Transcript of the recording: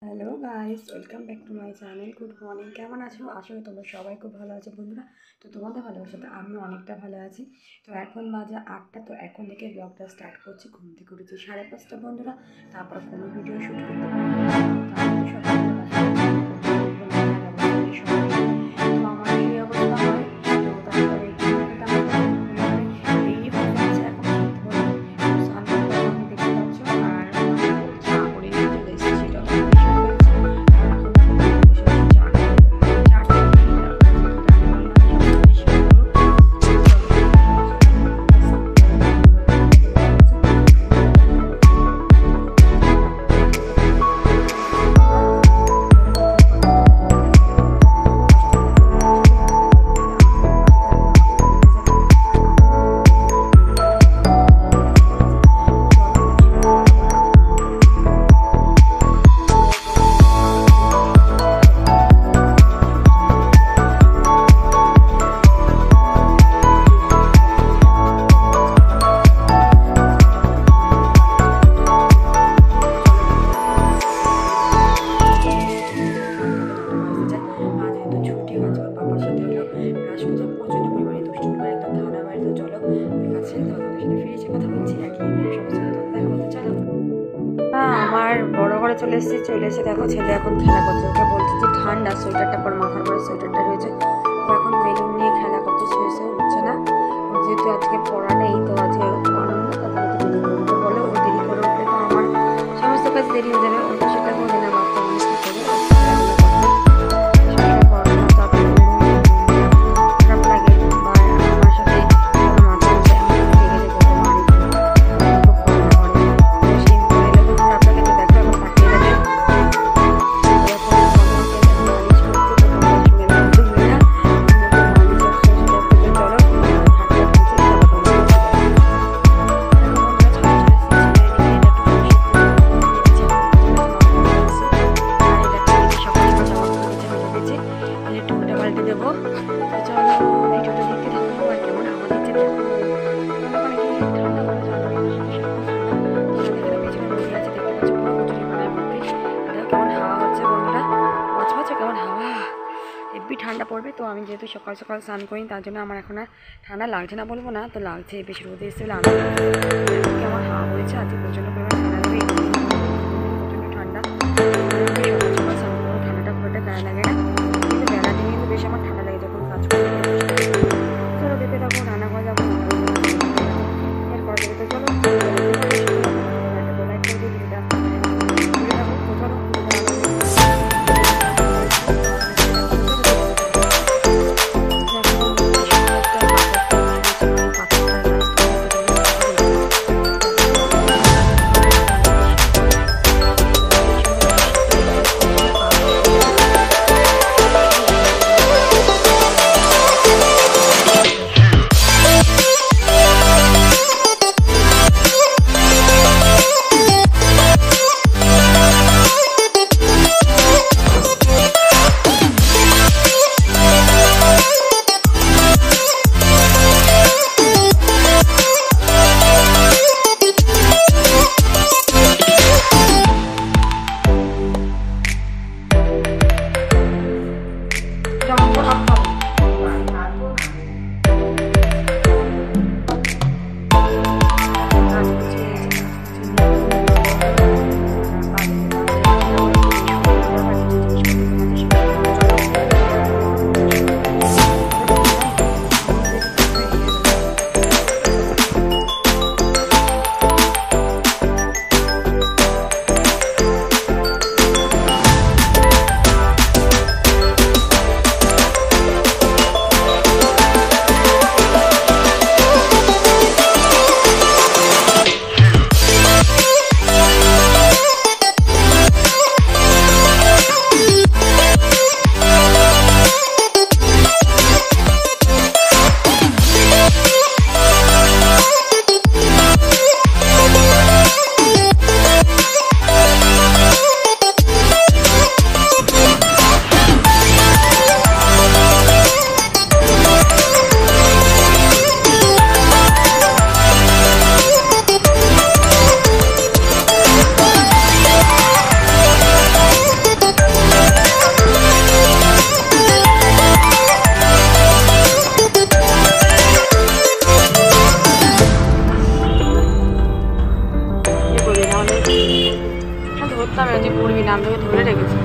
Hello guys, welcome back to my channel. Good morning. কেমন আছো? আসলে তোমরা সবাই খুব ভালো আছো বন্ধুরা। তো তোমাদের ভালোবাসাতে আমি অনেকটা ভালো আছি। তো এখন বাজে 8টা। তো এখন থেকে ব্লগটা স্টার্ট করছি। ঘুম থেকে উঠেছি 5:30 বন্ধুরা। তারপর কোনো ভিডিও শ্যুট করতে পারি না। তারপরে সকালবেলা তো আমার সেই অবস্থা হয়। তো তারপরে এই হয়ে যাচ্ছে এখন শীত বলে। তো স্নান করতে আমি দেখতে পাচ্ছ আর চা করে নিয়ে চলে এসেছি। আমার বড় ঘরে চলে এসে দেখো ছেলে এখন খেলা করছে। ওকে বলছে যে ঠান্ডা, সোয়েটারটা পর মাথার পরে সোয়েটারটা রয়েছে। ও এখন বেলুন নিয়ে খেলা করতে শুয়েছে, উঠছে না। যেহেতু আজকে পড়া নেই, তো আজকে আনন্দ, তাদের তো দেরি করতে বলে। ও দেরি করে উঠলে তো আমার সমস্ত কাজ দেরি হয়ে যাবে। ও তো সেটা বোঝে না, বাচ্চা মানুষ কী করে খারাপ লাগে। বা আমার সাথে কোনো মাঝে মাঝে এমন রেগে রেগে খুব কান্না করে। তো সেই এরকম খারাপ লাগে। তো দেখো এখন তাকিয়ে গেছে। দেবো। তো চলো ভিডিওটা দেখতে থাকবো। আর কেমন আমাদের যে দেখো ঠান্ডা পড়ে ঠান্ডা পেছনে নদী আছে, দেখতে পাচ্ছ পুরো কচুরি পানার মধ্যে। দেখো কেমন হাওয়া হচ্ছে বন্ধুরা, বুঝতে পারছো কেমন হাওয়া। হেব্বি ঠান্ডা পড়বে। তো আমি যেহেতু সকাল সকাল স্নান করি, তার জন্য আমার এখন আর ঠান্ডা লাগছে না বলবো না, তো লাগছে। বেশি রোদে এসে আমি কেমন হাওয়া হয়েছে। আজকে প্রচণ্ড পরিমাণে ঠান্ডা লাগবে, প্রচণ্ড ঠান্ডা। সকাল সকাল স্নান করবো, ঠান্ডাটা পুরোটা গায়ে লাগে না, কিন্তু বেলা দিনে কিন্তু বেশ আমার ঠান্ডা লাগে যখন কাজ করতে। চলো দেখতে থাকো, রান্না করে যাবো এরপর থেকে। তো চলো ধরতাম তুই পড়বি না, আমি তোকে ধরে রেখেছি।